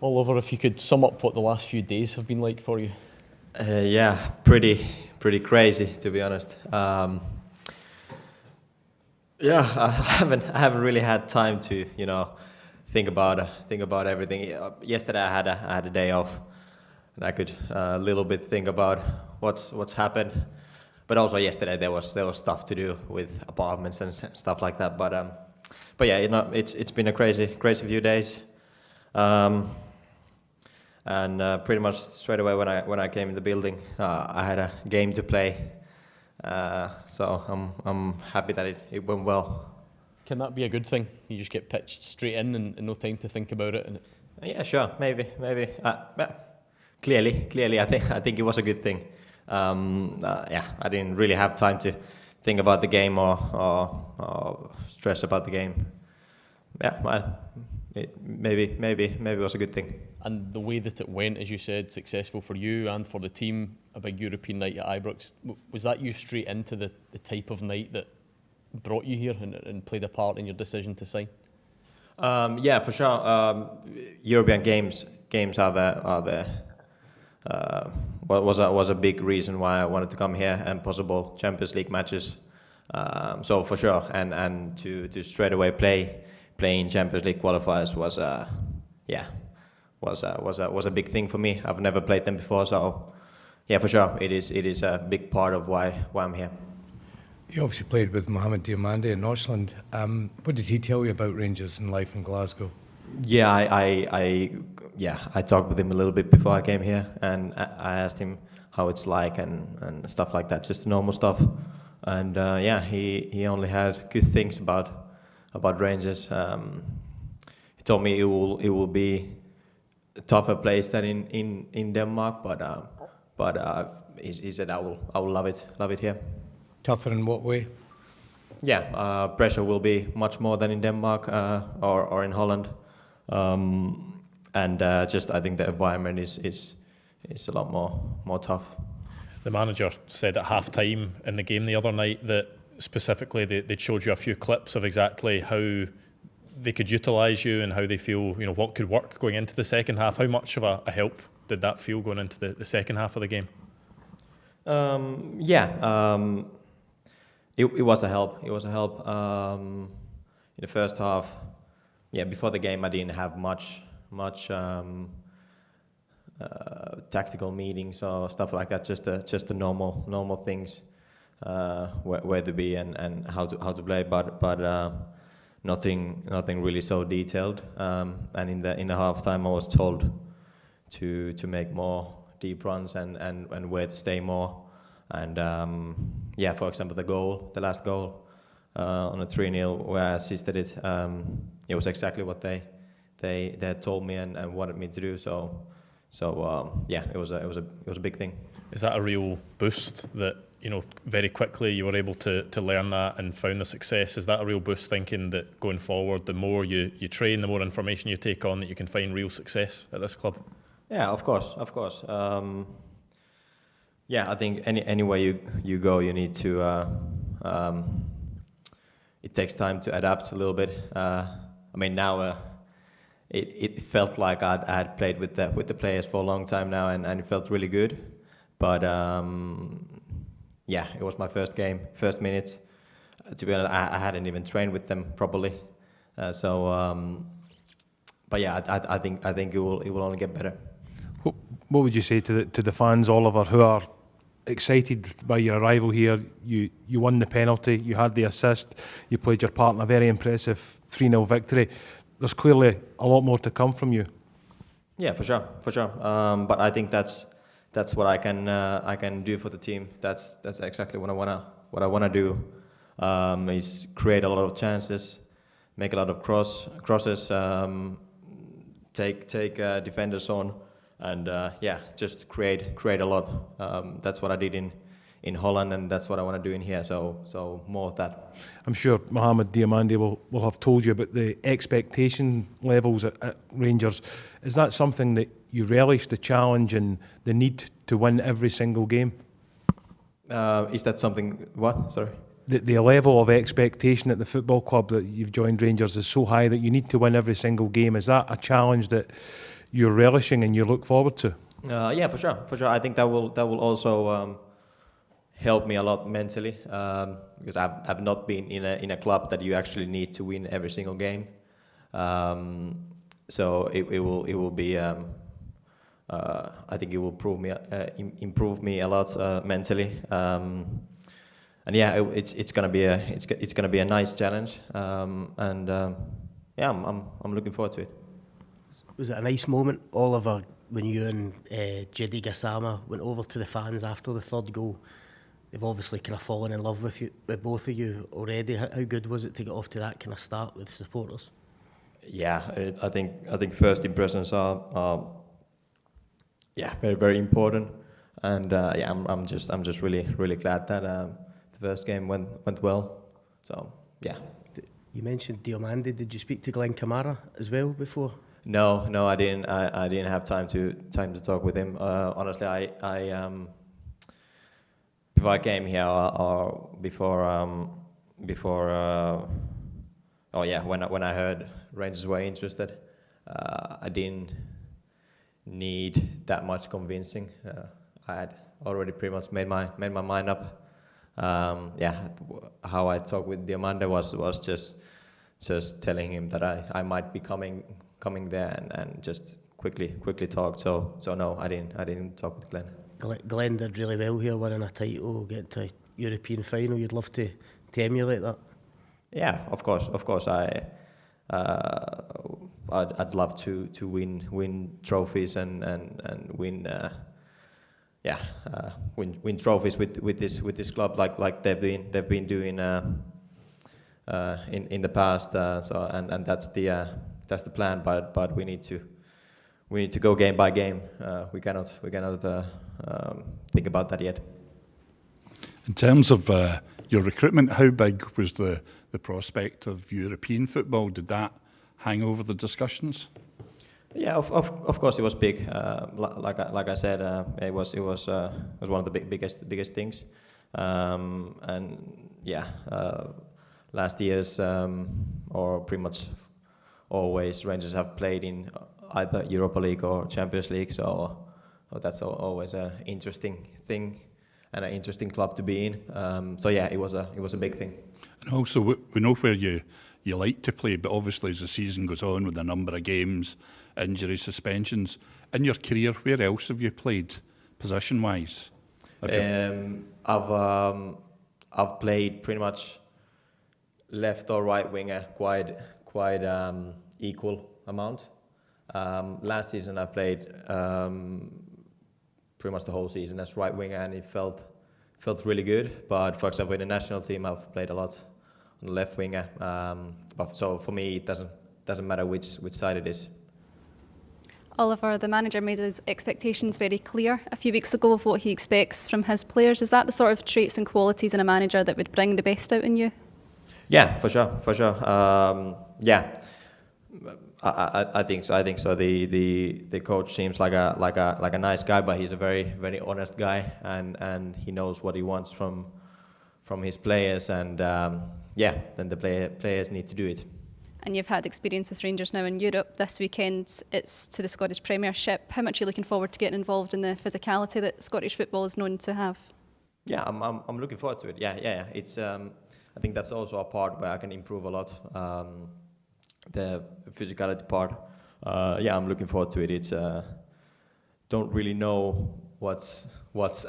Oliver, if you could sum up what the last few days have been like for you. Yeah, pretty crazy, to be honest. Yeah, I haven't really had time to think about everything. Yesterday I had a day off, and I could a little bit think about what's happened. But also yesterday there was stuff to do with apartments and stuff like that. But yeah, it's been a crazy few days. Um, and pretty much straight away when I came in the building, I had a game to play. So I'm happy that it went well. Can that be a good thing? You just get pitched straight in and no time to think about it. Yeah, sure, maybe. Yeah, clearly, I think it was a good thing. Yeah, I didn't really have time to think about the game or stress about the game. Yeah, well, maybe it was a good thing. And the way that it went, as you said, successful for you and for the team, a big European night at Ibrox. Was that you straight into the type of night that brought you here and played a part in your decision to sign? Yeah, for sure. European games are was a big reason why I wanted to come here, and possible Champions League matches. So for sure, and to straight away play in Champions League qualifiers was a big thing for me. I've never played them before, so yeah, for sure, it is a big part of why I'm here. You obviously played with Mohamed Diamande in Northland. What did he tell you about Rangers and life in Glasgow? Yeah, I talked with him a little bit before I came here, and I asked him how it's like and stuff like that, just normal stuff. And yeah, he only had good things about Rangers. He told me it will be a tougher place than in Denmark, but he said I will love it here. Tougher in what way? Yeah, pressure will be much more than in Denmark or in Holland. And just I think the environment is a lot more tough. The manager said at half-time in the game the other night that specifically they'd showed you a few clips of exactly how they could utilise you and how they feel, what could work going into the second half. How much of a help did that feel going into the second half of the game? It was a help. It was a help. In the first half, before the game I didn't have much tactical meetings or stuff like that. Just the normal things, where to be and how to play. But nothing really so detailed. And in the halftime I was told to make more deep runs and where to stay more. And for example, the last goal on a 3-0 where I assisted it, it was exactly what they had told me and wanted me to do. So it was a big thing. Is that a real boost that very quickly you were able to learn that and found the success? Is that a real boost, thinking that going forward, the more you train, the more information you take on, that you can find real success at this club? Yeah, of course. Yeah, I think anywhere you go, you need to. It takes time to adapt a little bit. I mean, now it felt like I had played with the players for a long time now, and it felt really good. But it was my first game, first minutes. To be honest, I hadn't even trained with them properly. But yeah, I think it will only get better. What would you say to the fans, Oliver, who are excited by your arrival here? You won the penalty, you had the assist, you played your part in a very impressive 3-0 victory. There's clearly a lot more to come from you. Yeah, for sure. But I think that's what I can do for the team. That's exactly what I wanna do. Is create a lot of chances, make a lot of crosses, take defenders on. And just create a lot. That's what I did in Holland, and that's what I want to do in here. So more of that. I'm sure Mohamed Diamande will have told you about the expectation levels at Rangers. Is that something that you relish, the challenge and the need to win every single game? Is that something? What? Sorry. The level of expectation at the football club that you've joined Rangers is so high that you need to win every single game. Is that a challenge that you're relishing and you look forward to? Yeah, for sure. I think that will also help me a lot mentally, because I've not been in a club that you actually need to win every single game. So it will be. I think it will improve me a lot mentally. And yeah, it's gonna be a nice challenge. Yeah, I'm looking forward to it. Was it a nice moment, Oliver, when you and Jedi Gassama went over to the fans after the third goal? They've obviously kind of fallen in love with both of you already. How good was it to get off to that kind of start with supporters? Yeah, I think first impressions are very, very important, and yeah, I'm just really glad that the first game went well. So yeah. You mentioned Diomande. Did you speak to Glenn Kamara as well before? No, I didn't. I didn't have time to talk with him. Honestly, I before I came here, or when I heard Rangers were interested, I didn't need that much convincing. I had already pretty much made my mind up. Yeah, how I talked with Diomande was just telling him that I might be coming there and just quickly talk. So no, I didn't talk with Glenn. Glenn did really well here, winning a title, getting to a European final. You'd love to emulate that. Yeah, of course. I'd love to win trophies and win win trophies with this club like they've been doing in the past. So and that's the plan. But we need to go game by game. We cannot think about that yet. In terms of your recruitment, how big was the prospect of European football? Did that hang over the discussions? Yeah, of course it was big. Like I said, it was one of the biggest things. And yeah, last year's or pretty much always Rangers have played in either Europa League or Champions League, so that's always an interesting thing and an interesting club to be in. So yeah, it was a big thing. And also, we know where you like to play, but obviously as the season goes on with a number of games, injuries, suspensions, in your career, where else have you played position-wise? I've played pretty much left or right winger quite equal amount. Last season I played pretty much the whole season as right winger, and it felt really good. But for example, in the national team, I've played a lot on the left winger. But so for me, it doesn't matter which side it is. Oliver, the manager made his expectations very clear a few weeks ago of what he expects from his players. Is that the sort of traits and qualities in a manager that would bring the best out in you? Yeah, for sure. Yeah, I think so. The coach seems like a nice guy, but he's a very, very honest guy, and he knows what he wants from his players, and then the players need to do it. And you've had experience with Rangers now in Europe. This weekend it's to the Scottish Premiership. How much are you looking forward to getting involved in the physicality that Scottish football is known to have? Yeah, I'm looking forward to it. Yeah. It's I think that's also a part where I can improve a lot. The physicality part. I'm looking forward to it. It's don't really know what's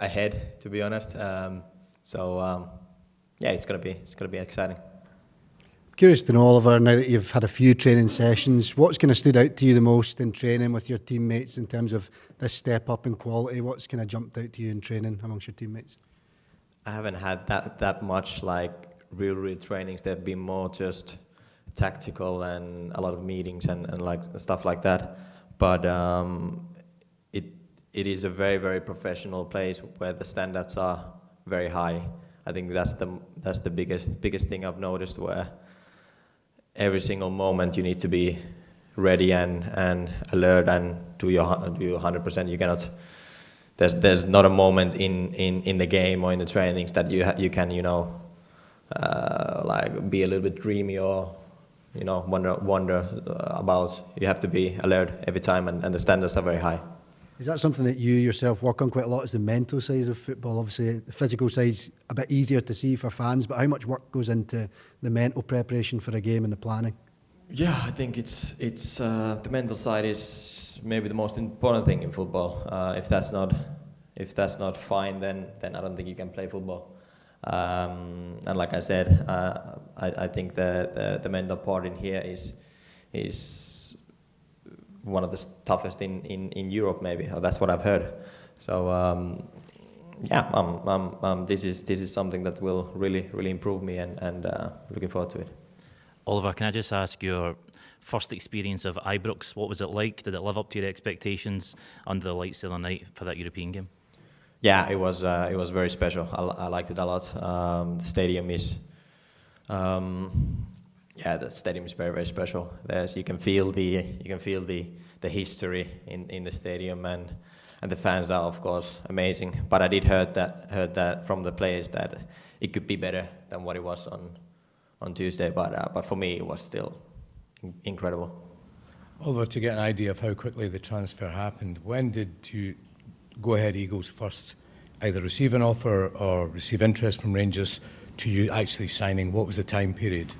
ahead, to be honest. It's gonna be exciting. Curious to know, Oliver, now that you've had a few training sessions, what's kind of stood out to you the most in training with your teammates in terms of this step up in quality? What's kind of jumped out to you in training amongst your teammates? I haven't had that much like real trainings. They've been more just tactical and a lot of meetings and like stuff like that. But it is a very, very professional place where the standards are very high. I think that's the biggest thing I've noticed, where every single moment you need to be ready and alert and do your 100%. You cannot. There's not a moment in the game or in the trainings that you can like be a little bit dreamy or wonder about. You have to be alert every time, and the standards are very high. Is that something that you yourself work on quite a lot, is the mental side of football? Obviously, the physical side's a bit easier to see for fans, but how much work goes into the mental preparation for a game and the planning? Yeah, I think it's the mental side is maybe the most important thing in football. If that's not fine, then I don't think you can play football. And like I said, I think the mental part in here is one of the toughest in Europe, maybe. Or that's what I've heard. So this is something that will really improve me, and looking forward to it. Oliver, can I just ask your first experience of Ibrox? What was it like? Did it live up to your expectations under the lights the other night for that European game? Yeah, it was very special. I liked it a lot. The stadium is, the stadium is very special. You can feel the history in the stadium, and the fans are of course amazing. But I did heard that from the players that it could be better than what it was on Tuesday. But for me, it was still incredible. Oliver, to get an idea of how quickly the transfer happened, when did you Go Ahead Eagles first either receive an offer or receive interest from Rangers to you actually signing? What was the time period?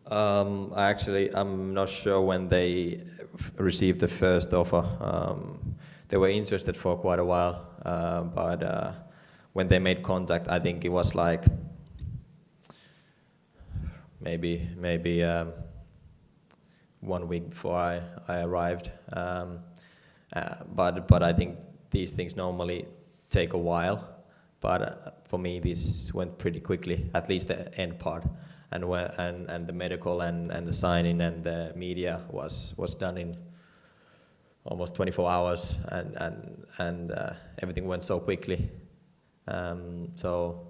I'm not sure when they received the first offer. They were interested for quite a while, but when they made contact, I think it was like maybe 1 week before I arrived. But I think these things normally take a while. But for me, this went pretty quickly, at least the end part. And the medical and the signing and the media was done in almost 24 hours, and everything went so quickly. So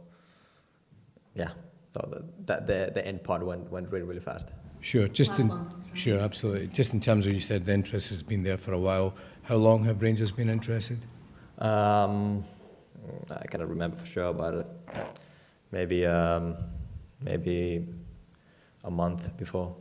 the end part went really fast. Sure, sure, absolutely. Just in terms of, you said the interest has been there for a while. How long have Rangers been interested? I cannot remember for sure, but maybe a month before.